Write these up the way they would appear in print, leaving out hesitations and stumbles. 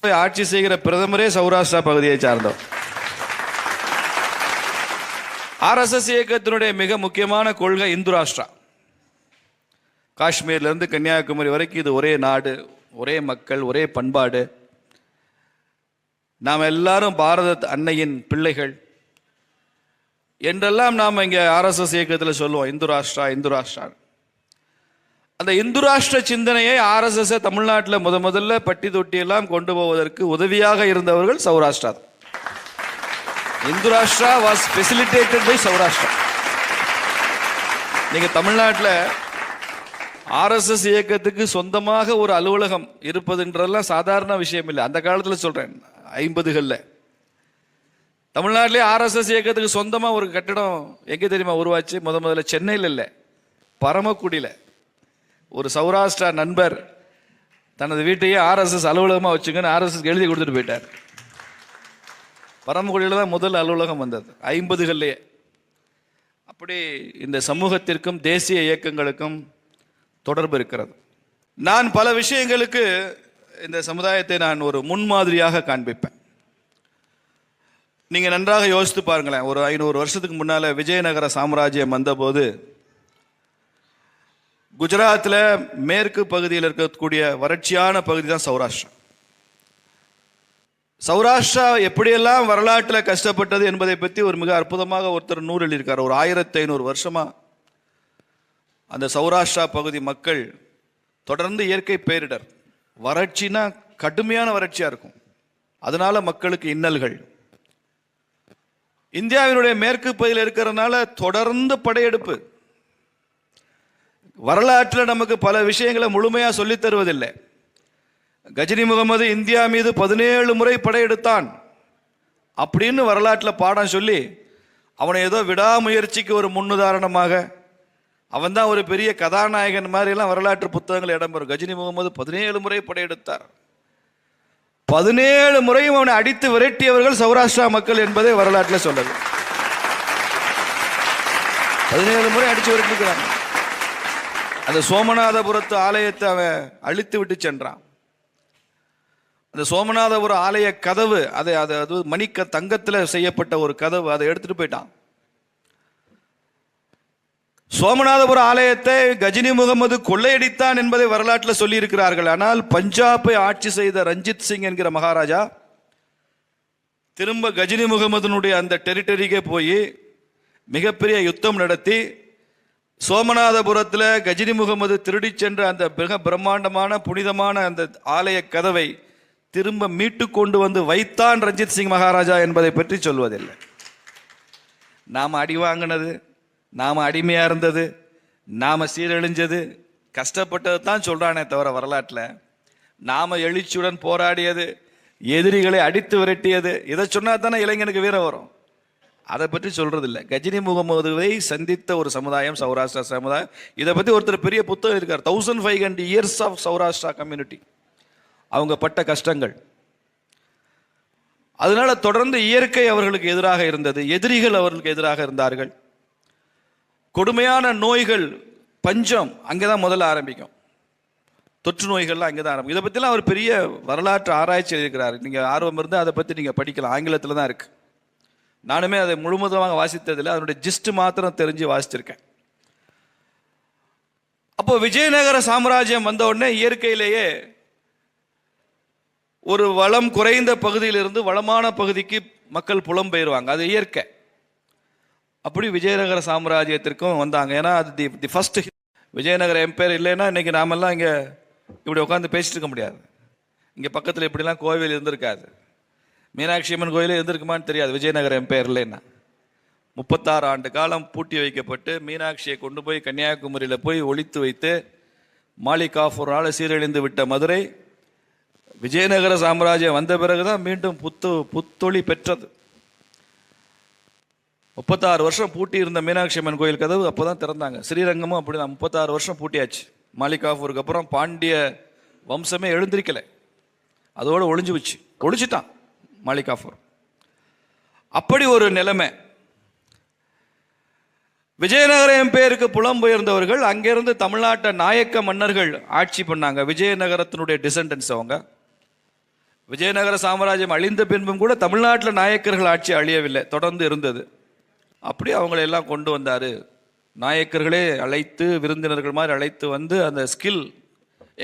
ஆட்சி செய்கிற பிரதமரே சௌராஷ்டிரா பகுதியை சார்ந்தவர். ஆர்எஸ்எஸ் இயக்கத்தினுடைய மிக முக்கியமான கொள்கை இந்து ராஷ்டிரா. காஷ்மீர்ல இருந்து கன்னியாகுமரி வரைக்கும் இது ஒரே நாடு, ஒரே மக்கள், ஒரே பண்பாடு. நாம் எல்லாரும் பாரத அன்னையின் பிள்ளைகள் என்றெல்லாம் நாம் இங்கே ஆர்எஸ்எஸ் இயக்கத்தில் சொல்லுவோம், இந்து ராஷ்டிரா இந்து ராஷ்டிரா. அந்த இந்து ராஷ்டிர சிந்தனையை ஆர்எஸ்எஸ் தமிழ்நாட்டில் முதல்ல பட்டி தொட்டியெல்லாம் கொண்டு போவதற்கு உதவியாக இருந்தவர்கள் Saurashtra. Hindu Rashtra was facilitated by Saurashtra. நீங்க தமிழ்நாட்டில் ஆர்எஸ்எஸ் இயக்கத்துக்கு சொந்தமாக ஒரு அலுவலகம் இருப்பதுன்றதெல்லாம் சாதாரண விஷயம் இல்லை. அந்த காலத்தில் சொல்றேன், 50களில் தமிழ்நாட்டிலே ஆர்எஸ்எஸ் இயக்கத்துக்கு சொந்தமாக ஒரு கட்டிடம் எங்கே தெரியுமா உருவாச்சு? முதல்ல சென்னையில் இல்லை, பரமக்குடியில் ஒரு சௌராஷ்டிரா நண்பர் தனது வீட்டையே ஆர்எஸ்எஸ் அலுவலகமாக வச்சுங்கன்னு ஆர்எஸ்எஸ் எழுதி கொடுத்துட்டு போயிட்டார். பரமக்குடியில் தான் முதல் அலுவலகம் வந்தது 50களிலேயே. அப்படி இந்த சமூகத்திற்கும் தேசிய இயக்கங்களுக்கும் தொடர்பு இருக்கிறது. நான் பல விஷயங்களுக்கு இந்த சமுதாயத்தை நான் ஒரு முன்மாதிரியாக காண்பிப்பேன். நீங்கள் நன்றாக யோசித்து பாருங்களேன். ஒரு 500 வருஷத்துக்கு முன்னால் விஜயநகர சாம்ராஜ்யம் வந்தபோது குஜராத்தில் மேற்கு பகுதியில் இருக்கக்கூடிய வறட்சியான பகுதி தான் சௌராஷ்டிரா. சௌராஷ்டிரா எப்படியெல்லாம் வரலாற்றில் கஷ்டப்பட்டது என்பதை பற்றி ஒரு மிக அற்புதமாக ஒருத்தர் நூல் எழுதியிருக்கார். ஒரு 1500 வருஷமா அந்த சௌராஷ்டிரா பகுதி மக்கள் தொடர்ந்து இயற்கை பேரிடர், வறட்சினா கடுமையான வறட்சியாக இருக்கும், அதனால மக்களுக்கு இன்னல்கள். இந்தியாவினுடைய மேற்கு பகுதியில் இருக்கிறதுனால தொடர்ந்து படையெடுப்பு. வரலாற்றில் நமக்கு பல விஷயங்களை முழுமையாக சொல்லித் தருவதில்லை. கஜினி முகமது இந்தியா மீது 17 முறை படையெடுத்தான் அப்படின்னு வரலாற்றில் பாடம் சொல்லி அவனை ஏதோ விடாமுயற்சிக்கு ஒரு முன்னுதாரணமாக, அவன் தான் ஒரு பெரிய கதாநாயகன் மாதிரி எல்லாம் வரலாற்று புத்தகங்கள் இடம்பெறும். கஜினி முகமது 17 முறை படையெடுத்தார். 17 முறையும் அவனை அடித்து விரட்டியவர்கள் சௌராஷ்டிரா மக்கள் என்பதை வரலாற்றில் சொல்லுது. 17 முறை அடித்து விரட்டிக்கிறாங்க. அந்த சோமநாதபுரத்து ஆலயத்தை அவன் அழித்து விட்டு சென்றான். அந்த சோமநாதபுரம் ஆலய கதவு, அது மணிக்க தங்கத்தில் செய்யப்பட்ட ஒரு கதவு, அதை எடுத்துட்டு போயிட்டான். சோமநாதபுரம் ஆலயத்தை கஜினி முகமது கொள்ளையடித்தான் என்பதை வரலாற்றில் சொல்லி இருக்கிறார்கள். ஆனால் பஞ்சாபை ஆட்சி செய்த ரஞ்சித் சிங் என்கிற மகாராஜா திரும்ப கஜினி முகமதுனுடைய அந்த டெரிட்டரிக்கே போய் மிகப்பெரிய யுத்தம் நடத்தி சோமநாதபுரத்தில் கஜினி முகமது திருடி சென்ற அந்த மிக பிரம்மாண்டமான புனிதமான அந்த ஆலய கதவை திரும்ப மீட்டு கொண்டு வந்து வைத்தான் ரஞ்சித் சிங் மகாராஜா என்பதை பற்றி சொல்வதில்லை. நாம் அடி வாங்கினது, நாம் அடிமையாக இருந்தது, நாம் சீரழிஞ்சது, கஷ்டப்பட்டது தான் சொல்கிறானே தவிர வரலாற்றில் நாம் எழுச்சியுடன் போராடியது, எதிரிகளை அடித்து விரட்டியது, இதை சொன்னால் தானே இளைஞனுக்கு வீரம் வரும். அதை பற்றி சொல்கிறதில்லை. கஜினி முகமதுவை சந்தித்த ஒரு சமுதாயம் சௌராஷ்டிரா சமுதாயம். இதை பற்றி ஒருத்தர் பெரிய புத்தகம் இருக்கார், 1500 years ஆஃப் சௌராஷ்டிரா கம்யூனிட்டி. அவங்க பட்ட கஷ்டங்கள். அதனால தொடர்ந்து இயற்கை அவர்களுக்கு எதிராக இருந்தது, எதிரிகள் அவர்களுக்கு எதிராக இருந்தார்கள். கொடுமையான நோய்கள், பஞ்சம் அங்கேதான் முதல்ல ஆரம்பிக்கும். தொற்று நோய்கள்லாம் அங்கே தான் ஆரம்பிக்கும். இதை பற்றிலாம் அவர் பெரிய வரலாற்று ஆராய்ச்சி எழுதியிருக்கிறார். நீங்கள் ஆர்வம் இருந்து அதை பற்றி நீங்கள் படிக்கலாம். ஆங்கிலத்தில் தான் இருக்கு. நானுமே அதை முழுவதுமாக வாசித்ததில்லை, அதனுடைய ஜிஸ்ட் மாத்திரம் தெரிஞ்சு வாசிச்சிருக்கேன். அப்போ விஜயநகர சாம்ராஜ்யம் வந்த உடனே இயற்கையிலேயே ஒரு வளம் குறைந்த பகுதியிலிருந்து வளமான பகுதிக்கு மக்கள் புலம்பெயர்வாங்க, அது இயற்கை. அப்படி விஜயநகர சாம்ராஜ்யத்திற்கும் வந்தாங்க. ஏன்னா அது தி ஃபர்ஸ்ட் விஜயநகர எம்பையர் இல்லைன்னா இன்னைக்கு நாமெல்லாம் இங்கே இப்படி உட்காந்து பேசிட்டு இருக்க முடியாது. இங்கே பக்கத்தில் இப்படிலாம் கோவில் இருந்திருக்காது, மீனாட்சி அம்மன் கோயிலே இருந்திருக்குமான்னு தெரியாது விஜயநகர எம்பையர் இல்லைன்னா. 36 ஆண்டு காலம் பூட்டி வைக்கப்பட்டு மீனாட்சியை கொண்டு போய் கன்னியாகுமரியில் போய் ஒழித்து வைத்து மாலிகாஃபூர் நாள் சீரழிந்து விட்ட மதுரை விஜயநகர சாம்ராஜ்யம் வந்த பிறகுதான் மீண்டும் புத்தொளி பெற்றது. 36 வருஷம் பூட்டி இருந்த மீனாட்சி அம்மன் கோயில் கதவு அப்போதான் திறந்தாங்க. ஸ்ரீரங்கமும் அப்படிதான் 36 வருஷம் பூட்டியாச்சு. மாலிகாஃபூருக்கு அப்புறம் பாண்டிய வம்சமே எழுந்திருக்கலை, அதோடு ஒழிச்சிட்டான் மாலிகாஃபூர். அப்படி ஒரு நிலைமை. விஜயநகர எம்பையருக்கு புலம்பெயர்ந்தவர்கள் அங்கிருந்து தமிழ்நாட்டை நாயக்க மன்னர்கள் ஆட்சி பண்ணாங்க. விஜயநகரத்தினுடைய டிசெண்டன்ஸ் அவங்க. விஜயநகர சாம்ராஜ்யம் அழிந்த பின்பும் கூட தமிழ்நாட்டில் நாயக்கர்கள் ஆட்சி அழியவில்லை, தொடர்ந்து இருந்தது. அப்படி அவங்களை எல்லாம் கொண்டு வந்தார். நாயக்கர்களே அழைத்து, விருந்தினர்கள் மாதிரி அழைத்து வந்து அந்த ஸ்கில்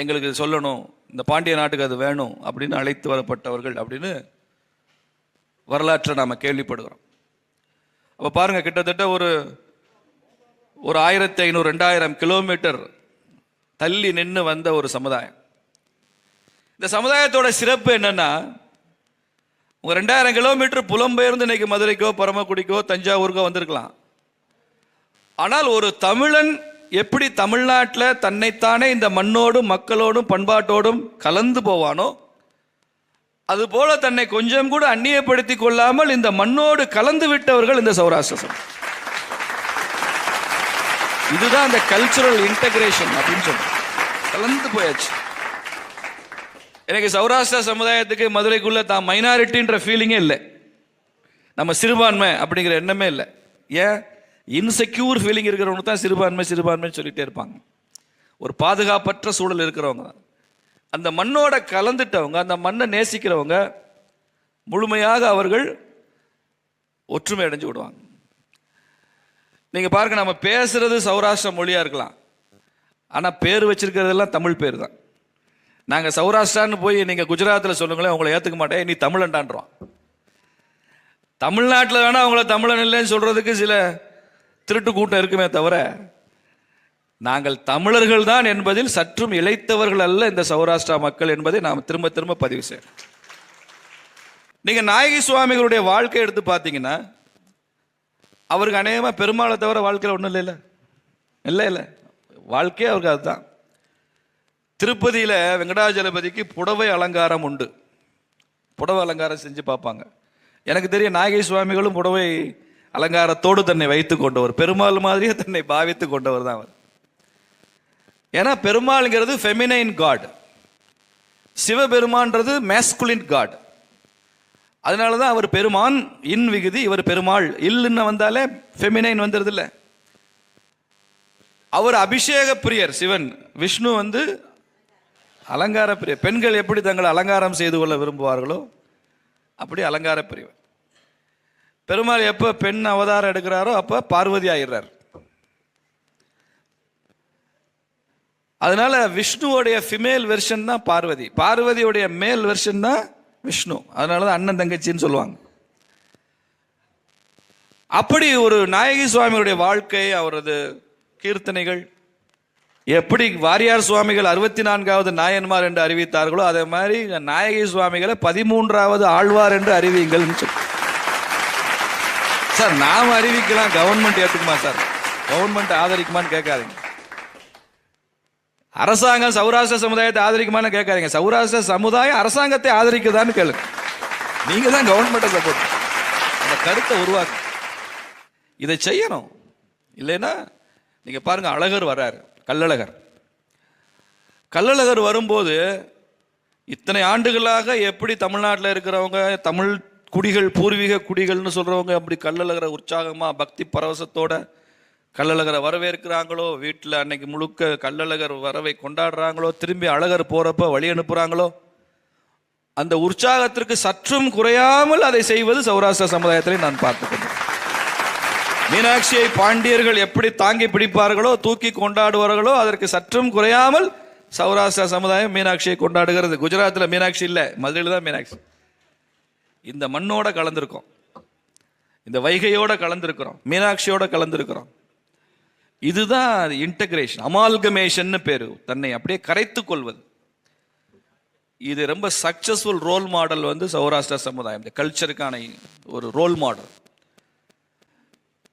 எங்களுக்கு சொல்லணும், இந்த பாண்டிய நாட்டுக்கு அது வேணும் அப்படின்னு அழைத்து வரப்பட்டவர்கள் அப்படின்னு வரலாற்றை நாம் கேள்விப்படுகிறோம். அப்போ பாருங்க, கிட்டத்தட்ட ஒரு 1500-2000 கிலோமீட்டர் தள்ளி நின்று வந்த ஒரு சமுதாயம். இந்த சமுதாயத்தோட சிறப்பு என்னன்னா, உங்க 2000 கிலோமீட்டர் புலம்பெயர்ந்து இன்னைக்கு மதுரைக்கோ பரமக்குடிக்கோ தஞ்சாவூருக்கோ வந்திருக்கலாம். ஆனால் ஒரு தமிழன் எப்படி தமிழ்நாட்டில் தன்னைத்தானே இந்த மண்ணோடும் மக்களோடும் பண்பாட்டோடும் கலந்து போவானோ, அதுபோல தன்னை கொஞ்சம் கூட அந்நியப்படுத்திக் கொள்ளாமல் இந்த மண்ணோடு கலந்து விட்டவர்கள் இந்த சௌராஷ்டிரம். இதுதான் அந்த கல்ச்சுரல் இன்டகிரேஷன் அப்படின்னு சொல்லி கலந்து போயாச்சு. எனக்கு சௌராஷ்டிரா சமுதாயத்துக்கு மதுரைக்குள்ள தான் மைனாரிட்டின்ற ஃபீலிங்கே இல்லை, நம்ம சிறுபான்மை அப்படிங்கிற எண்ணமே இல்லை. ஏன்? இன்செக்யூர் ஃபீலிங் இருக்கிறவங்க தான் சிறுபான்மைன்னு சொல்லிட்டே இருப்பாங்க. ஒரு பாதுகாப்பற்ற சூழல் இருக்கிறவங்க தான். அந்த மண்ணோட கலந்துட்டவங்க, அந்த மண்ணை நேசிக்கிறவங்க முழுமையாக அவர்கள் ஒற்றுமை அடைஞ்சு விடுவாங்க. நீங்க பாருங்க, நம்ம பேசுறது சௌராஷ்டிர மொழியா இருக்கலாம், ஆனா பேர் வச்சிருக்கிறதெல்லாம் தமிழ் பேர் தான். நாங்க சௌராஷ்டிரான்னு போய் நீங்க குஜராத்தில் சொல்லுங்களேன், உங்களை ஏத்துக்க மாட்டேன், நீ தமிழன்டான்றான். தமிழ்நாட்டில் வேணா அவங்கள தமிழன் இல்லைன்னு சொல்றதுக்கு சில திருட்டு கூட்டம் இருக்குமே தவிர, நாங்கள் தமிழர்கள் தான் என்பதில் சற்றும் இளைத்தவர்கள் அல்ல இந்த சௌராஷ்டிரா மக்கள் என்பதை நாம் திரும்ப திரும்ப பதிவு செய்யறோம். நீங்க நாயகி சுவாமிகளுடைய வாழ்க்கை எடுத்து பார்த்தீங்கன்னா, அவருக்கு அநேகமா பெருமாளை தவிர வாழ்க்கையில் ஒன்றும் இல்லை, வாழ்க்கையே அவருக்கு அதுதான். திருப்பதியில வெங்கடாஜலபதிக்கு புடவை அலங்காரம் உண்டு, புடவை அலங்காரம் செஞ்சு பார்ப்பாங்க. எனக்கு தெரியும் நாயகி சுவாமிகளும் புடவை அலங்காரத்தோடு தன்னை வைத்து கொண்டவர், பெருமாள் மாதிரியே தன்னை பாவித்து கொண்டவர் தான் அவர். ஏன்னா பெருமாள்ங்கிறது ஃபெமினைன் காட், சிவபெருமான்றது மேஸ்குலின் காட். அதனாலதான் அவர் பெருமான் இன் விகுதி, இவர் பெருமாள் இல்லுன்னு வந்தாலே ஃபெமினைன் வந்துருது இல்ல. அவர் அபிஷேக பிரியர் சிவன், விஷ்ணு வந்து அலங்கார பிரியர். பெண்கள் எப்படி தங்களை அலங்காரம் செய்து கொள்ள விரும்புவார்களோ அப்படி அலங்கார பிரியர். பெருமாள் எப்ப பெண் அவதாரம் எடுக்கிறாரோ அப்ப பார்வதி ஆயிடுறார். அதனால விஷ்ணுவோடைய ஃபிமேல் வெர்ஷன் தான் பார்வதி, பார்வதியோடைய மேல் வெர்ஷன் தான் விஷ்ணு. அதனாலதான் அண்ணன் தங்கச்சின்னு சொல்லுவாங்க. அப்படி ஒரு நாயகி சுவாமியுடைய வாழ்க்கை, அவரது கீர்த்தனைகள் எப்படி வாரியார் சுவாமிகள் 64வது நாயன்மார் என்று அறிவித்தார்களோ அதே மாதிரி நாயகி சுவாமிகளை 13வது ஆழ்வார் என்று அறிவியுங்கள். சார் நாம அறிவிக்கலாம், கவர்மெண்ட் ஏற்றுக்குமா சார்? கவர்மெண்ட் ஆதரிக்குமான்னு கேட்காதீங்க. அரசாங்கம் சௌராஷ்டிர சமுதாயத்தை ஆதரிக்குமான்னு கேட்காதீங்க. சௌராஷ்டிர சமுதாயம் அரசாங்கத்தை ஆதரிக்குதான்னு கேளுங்க. நீங்க தான் கவர்மெண்ட்டை சப்போர்ட், அந்த கருத்தை உருவாக்கு. இதை செய்யணும். இல்லைன்னா நீங்க பாருங்க, அழகர் வர்றாரு, கள்ளழகர் வரும்போது இத்தனை ஆண்டுகளாக எப்படி தமிழ்நாட்டில் இருக்கிறவங்க தமிழ் குடிகள், பூர்வீக குடிகள்னு சொல்றவங்க அப்படி கள்ளழகரை உற்சாகமா பக்தி பரவசத்தோட கள்ளழகரை வரவேற்கிறாங்களோ, வீட்டில் அன்னைக்கு முழுக்க கள்ளழகர் வரவை கொண்டாடுறாங்களோ, திரும்பி அழகர் போறப்ப வழி அனுப்புறாங்களோ, அந்த உற்சாகத்திற்கு சற்றும் குறையாமல் அதை செய்வது சௌராஷ்டிர சமுதாயத்திலே நான் பார்த்துக்கொண்டேன். மீனாட்சியை பாண்டியர்கள் எப்படி தாங்கி பிடிப்பார்களோ, தூக்கி கொண்டாடுவார்களோ, அதற்கு சற்றும் குறையாமல் சௌராஷ்டிர சமுதாயம் மீனாட்சியை கொண்டாடுகிறது. குஜராத்தில் மீனாட்சி இல்லை, மதுரையில் தான் மீனாட்சி. இந்த மண்ணோட கலந்திருக்கோம், இந்த வைகையோட கலந்திருக்கிறோம், மீனாட்சியோட கலந்திருக்கிறோம். இதுதான் இன்டகிரேஷன், அமால்கமேஷன் பேரு, தன்னை அப்படியே கரைத்துக் கொள்வது. இது ரொம்ப சக்சஸ்ஃபுல் ரோல் மாடல் வந்து சௌராஷ்டிர சமுதாயம், இந்த கல்ச்சருக்கான ஒரு ரோல் மாடல்.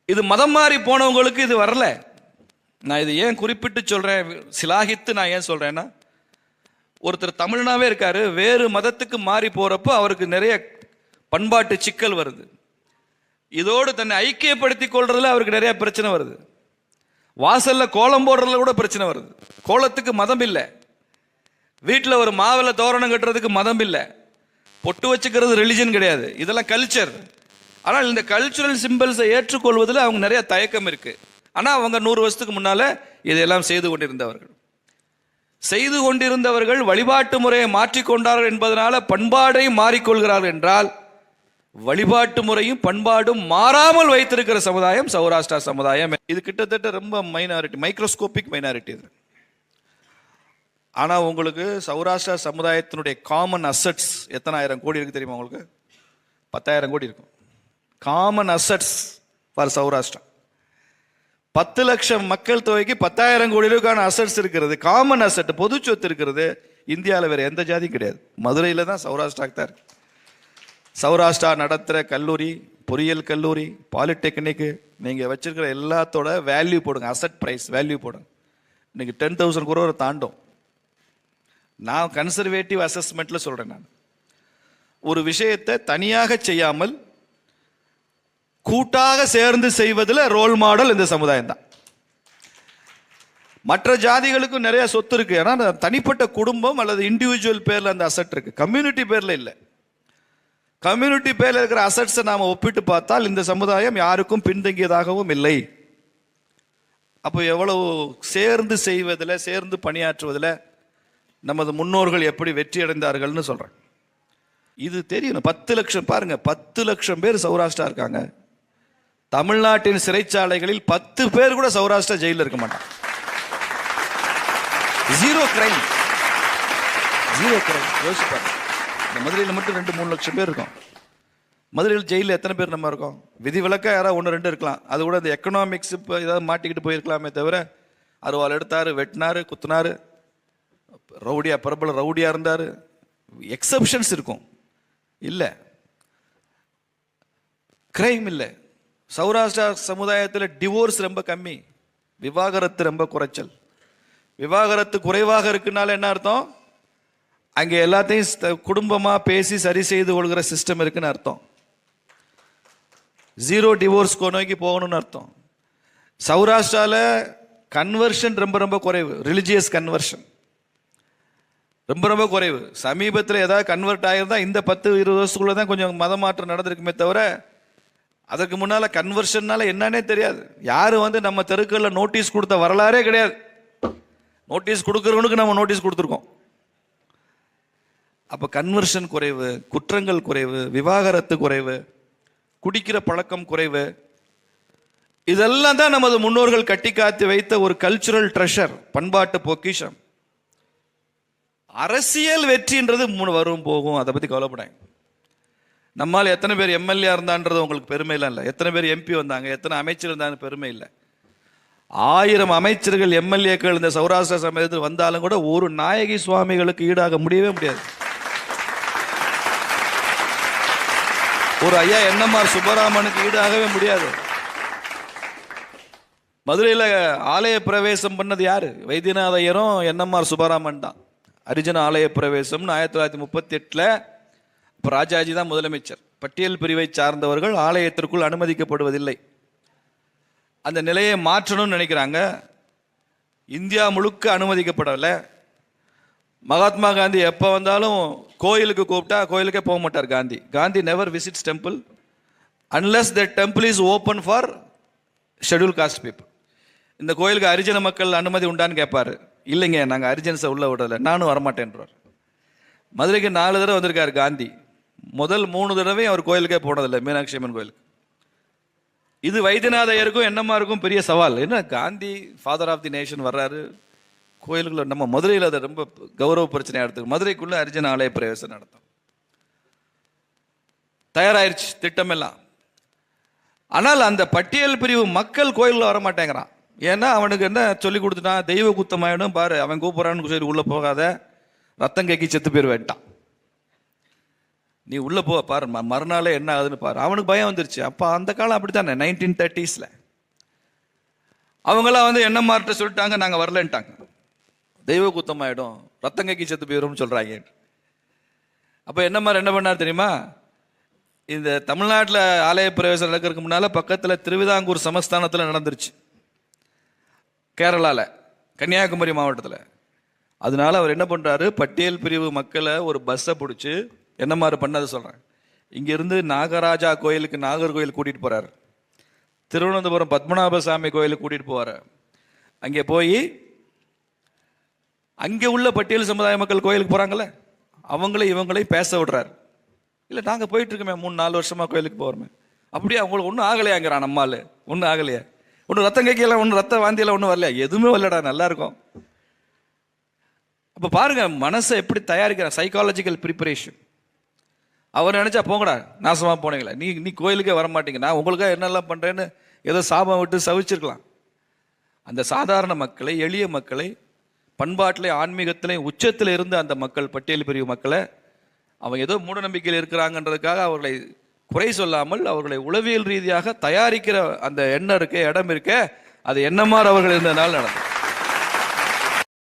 இது மதம் மாறி போனவங்களுக்கு இது வரல. நான் இது ஏன் குறிப்பிட்டு சொல்றேன், சிலாகித்து நான் ஏன் சொல்றேன்னா, ஒருத்தர் தமிழ்னாவே இருக்காரு, வேறு மதத்துக்கு மாறி போறப்போ அவருக்கு நிறைய பண்பாட்டு சிக்கல் வருது. இதோடு தன்னை ஐக்கியப்படுத்திக் கொள்றதுல அவருக்கு நிறைய பிரச்சனை வருது. வாசல்ல கோலம் போடுறதுல கூட பிரச்சனை வருது. கோலத்துக்கு மதம் இல்லை, வீட்டில் ஒரு மாவில தோரணம் கட்டுறதுக்கு மதம் இல்லை, பொட்டு வச்சுக்கிறது ரிலிஜன் கிடையாது, இதெல்லாம் கல்ச்சர். ஆனால் இந்த கல்ச்சுரல் சிம்பிள்ஸை ஏற்றுக்கொள்வதில் அவங்க நிறைய தயக்கம் இருக்கு. ஆனால் அவங்க 100 வருஷத்துக்கு முன்னால இதையெல்லாம் செய்து கொண்டிருந்தவர்கள். செய்து கொண்டிருந்தவர்கள் வழிபாட்டு முறையை மாற்றிக்கொண்டார்கள் என்பதனால பண்பாடை மாறிக்கொள்கிறார்கள் என்றால், வழிபாட்டு முறையும் பண்பாடும் மாறாமல் வைத்திருக்கிற சமுதாயம் சௌராஷ்டிரா சமுதாயம். இது கிட்டத்தட்ட ரொம்ப மைனாரிட்டி, மைக்ரோஸ்கோபிக் மைனாரிட்டி இது. ஆனா உங்களுக்கு சௌராஷ்டிரா சமுதாயத்தினுடைய காமன் அசட்ஸ் எத்தனை ஆயிரம் கோடி இருக்கு தெரியுமா உங்களுக்கு? 10,000 கோடி இருக்கும். Common assets for Saurashtra. 10 லட்சம் மக்கள் தொகைக்கு 10,000 கோடி ரூபாய்க்கான அசட்ஸ் இருக்கிறது. காமன் அசட், பொது சொத்து இருக்கிறது. இந்தியாவில் வேற எந்த ஜாதியும் கிடையாது. மதுரையில் தான் சௌராஷ்டிராக்கு தான் இருக்கு. சௌராஷ்டிரா நடத்துகிற கல்லூரி, பொறியியல் கல்லூரி, பாலிடெக்னிக்கு, நீங்கள் வச்சிருக்கிற எல்லாத்தோட வேல்யூ போடுங்க, அசட் ப்ரைஸ் வேல்யூ போடுங்க. இன்னைக்கு 10,000 crore தாண்டும். நான் கன்சர்வேட்டிவ் அசஸ்மெண்ட்டில் சொல்கிறேன். நான் ஒரு விஷயத்தை தனியாக செய்யாமல் கூட்டாக சேர்ந்து செய்வதில் ரோல் மாடல் இந்த சமுதாயம் தான். மற்ற ஜாதிகளுக்கும் நிறைய சொத்து இருக்கு. ஏன்னா தனிப்பட்ட குடும்பம் அல்லது இண்டிவிஜுவல் பேர்ல அந்த அசட் இருக்கு, கம்யூனிட்டி பேர்ல இல்லை. கம்யூனிட்டி பேர்ல இருக்கிற அசட்ஸை நாம ஒப்பிட்டு பார்த்தால் இந்த சமுதாயம் யாருக்கும் பின்தங்கியதாகவும் இல்லை. அப்போ எவ்வளவு சேர்ந்து செய்வதில், சேர்ந்து பணியாற்றுவதில் நமது முன்னோர்கள் எப்படி வெற்றி அடைந்தார்கள்னு சொல்றேன். இது தெரியணும். 10 லட்சம் பாருங்க, 10 லட்சம் பேர் சௌராஷ்டிரா இருக்காங்க. தமிழ்நாட்டின் சிறைச்சாலைகளில் 10 பேர் கூட சௌராஷ்டிரா ஜெயிலில் இருக்க மாட்டாங்க. Zero crime. யோசிப்பாங்க. இந்த மதுரையில் மட்டும் 2-3 லட்சம் பேர் இருக்கும். மதுரையில் ஜெயிலில் எத்தனை பேர் நம்ம இருக்கோம்? விதிவிலக்கா யாராவது 1-2 இருக்கலாம். அது கூட இந்த எக்கனாமிக்ஸ் இப்போ ஏதாவது மாட்டிக்கிட்டு போயிருக்கலாமே தவிர, அருவாள் எடுத்தாரு, வெட்டினாரு, குத்துனாரு, ரவுடியா, பிரபல ரவுடியா இருந்தாரு. எக்ஸப்ஷன்ஸ் இருக்கும். இல்லை, கிரைம் இல்லை. சௌராஷ்டிரா சமுதாயத்தில் டிவோர்ஸ் ரொம்ப கம்மி, விவாகரத்து ரொம்ப குறைச்சல். விவாகரத்து குறைவாக இருக்குனால என்ன அர்த்தம்? அங்கே எல்லாத்தையும் குடும்பமா பேசி சரி செய்து கொள்கிற சிஸ்டம் இருக்குன்னு அர்த்தம். ஜீரோ டிவோர்ஸ் நோக்கி போகணும்னு அர்த்தம். சௌராஷ்டிரால கன்வர்ஷன் ரொம்ப ரொம்ப குறைவு. ரிலிஜியஸ் கன்வர்ஷன் ரொம்ப ரொம்ப குறைவு. சமீபத்தில் ஏதாவது கன்வெர்ட் ஆகிருந்தா இந்த 10-20 வருஷத்துக்குள்ள தான் கொஞ்சம் மதமாற்றம் நடந்திருக்குமே தவிர, அதற்கு முன்னால கன்வர்ஷன்னால என்னன்னே தெரியாது. யாரும் நம்ம தெருக்களில் நோட்டீஸ் கொடுத்த வரலாறே கிடையாது. நோட்டீஸ் கொடுக்கறவனுக்கு நம்ம நோட்டீஸ் கொடுத்துருக்கோம். அப்ப கன்வர்ஷன் குறைவு, குற்றங்கள் குறைவு, விவாகரத்து குறைவு, குடிக்கிற பழக்கம் குறைவு. இதெல்லாம் தான் நமது முன்னோர்கள் கட்டி காத்து வைத்த ஒரு கல்ச்சுரல் ட்ரெஷர், பண்பாட்டு பொக்கிஷம். அரசியல் வெற்றின்றது வரும் போகும், அதை பத்தி கவலைப்படாங்க. நம்மால் எத்தனை பேர் எம்எல்ஏ இருந்தான்றது உங்களுக்கு பெருமைலாம் இல்லை. எத்தனை பேர் எம்பி வந்தாங்க, எத்தனை அமைச்சர் இருந்தாங்க பெருமை இல்லை. 1000 அமைச்சர்கள் எம்எல்ஏக்கள் இந்த சௌராஷ்டிரா சமயத்தில் வந்தாலும் கூட ஒரு நாயகி சுவாமிகளுக்கு ஈடாக முடியவே முடியாது. ஒரு ஐயா என்எம்ஆர் சுப்பராமனுக்கு ஈடாகவே முடியாது. மதுரையில் ஆலய பிரவேசம் பண்ணது யாரு? வைத்தியநாத ஐயரும் என்எம்ஆர் சுப்பராமன் தான். ஹரிஜன ஆலய பிரவேசம்னு 1938 இப்போ ராஜாஜி தான் முதலமைச்சர். பட்டியல் பிரிவை சார்ந்தவர்கள் ஆலயத்திற்குள் அனுமதிக்கப்படுவதில்லை. அந்த நிலையை மாற்றணும்னு நினைக்கிறாங்க. இந்தியா முழுக்க அனுமதிக்கப்படலை. மகாத்மா காந்தி எப்போ வந்தாலும் கோயிலுக்கு கூப்பிட்டா கோயிலுக்கே போக மாட்டார் Gandhi. Gandhi never visits temple unless the temple is open for schedule cost people. இந்த கோயிலுக்கு ஹரிஜன மக்கள் அனுமதி உண்டான்னு கேட்பாரு. இல்லைங்க, நாங்கள் ஹரிஜன்ஸை உள்ள விடலை, நானும் வரமாட்டேன்றார். மதுரைக்கு 4 தடவை வந்திருக்காரு காந்தி. முதல் 3 தடவை அவர் கோயிலுக்கே போனதில்லை, மீனாட்சி அம்மன் கோயிலுக்கு. இது வைத்தியநாத ஐயருக்கும் என்எம்ஆருக்கும் பெரிய சவால். என்ன, Gandhi father of the nation வர்றாரு கோயிலுக்குள்ள. நம்ம மதுரையில் அதை ரொம்ப கௌரவ பிரச்சனையாக எடுத்து மதுரைக்குள்ள ஹரிஜன ஆலய பிரவேசம் நடத்தும். தயாராயிருச்சு திட்டம் எல்லாம். ஆனால் அந்த பட்டியல் பிரிவு மக்கள் கோயிலில் வரமாட்டேங்கிறான். ஏன்னா அவனுக்கு என்ன சொல்லி கொடுத்துட்டான்? தெய்வ குத்தமாயிடும் பாரு, அவன் கூப்பிட்றான்னு சொல்லி உள்ள போகாத, ரத்தம் கேக்கி செத்து போயிடுவேன்ட்டான். நீ உள்ள போ பாரு, மறுநாளே என்ன ஆகுதுன்னு பாரு. அவனுக்கு பயம் வந்துருச்சு. அப்ப அந்த காலம் அப்படித்தானே, 1930s அவங்களாம் என்எம்ஆர்ட்ட சொல்லிட்டாங்க, நாங்க வரலன்ட்டாங்க. தெய்வ குத்தமாயிடும், ரத்தம் கேக்கி செத்து போயிடும்னு சொல்றாங்க. அப்ப என்எம்ஆர் என்ன பண்ணார் தெரியுமா? இந்த தமிழ்நாட்டில் ஆலய பிரவேசம் நடக்கிறதுக்கு முன்னால பக்கத்துல திருவிதாங்கூர் சமஸ்தானத்தில் நடந்துருச்சு, கேரளால, கன்னியாகுமரி மாவட்டத்தில். அதனால அவர் என்ன பண்றாரு, பட்டியல் பிரிவு மக்களை ஒரு பஸ்ஸை பிடிச்சி என்ன மாதிரி பண்ணது சொல்றேன். இங்கிருந்து நாகராஜா கோயிலுக்கு, நாகர்கோயில் கூட்டிட்டு போறாரு. திருவனந்தபுரம் பத்மநாப சாமி கோயிலுக்கு கூட்டிட்டு போவாரு. அங்கே போய் அங்கே உள்ள பட்டியல் சமுதாய மக்கள் கோயிலுக்கு போகிறாங்களே, அவங்களையும் இவங்களையும் பேச விடுறாரு. இல்லை நாங்கள் போயிட்டு இருக்கோமே 3-4 வருஷமாக கோயிலுக்கு போகிறோமே, அப்படியே அவங்களுக்கு ஒன்றும் ஆகலையாங்கிறான். நம்மால் ஒன்றும் ஆகலையா, ஒன்றும் ரத்தம் கைக்கெல்லாம் ஒன்றும் ரத்த வாந்தியெல்லாம் ஒன்றும் வரலையா, எதுவுமே வரலடா, நல்லா இருக்கும். அப்போ பாருங்க மனசை எப்படி தயாரிக்கிறான், சைக்காலஜிக்கல் ப்ரிப்பரேஷன். அவர் நினச்சா போங்கடா நாசமாக போனீங்களா, நீ கோயிலுக்கே வர மாட்டீங்க, நான் உங்களுக்காக என்னெல்லாம் பண்ணுறேன்னு ஏதோ சாபம் விட்டு சவிச்சிருக்கலாம். அந்த சாதாரண மக்களை, எளிய மக்களை, பண்பாட்டிலே ஆன்மீகத்திலே உச்சத்தில் இருந்து அந்த மக்கள், பட்டியல் பிரிவு மக்களை அவங்க ஏதோ மூட நம்பிக்கையில் இருக்கிறாங்கன்றதுக்காக அவர்களை குறை சொல்லாமல் அவர்களை உளவியல் ரீதியாக தயாரிக்கிற அந்த எண்ணம் இருக்க, இடம் இருக்க, அது என்ன மாதிரி அவர்கள் இருந்ததுனால நடந்தது.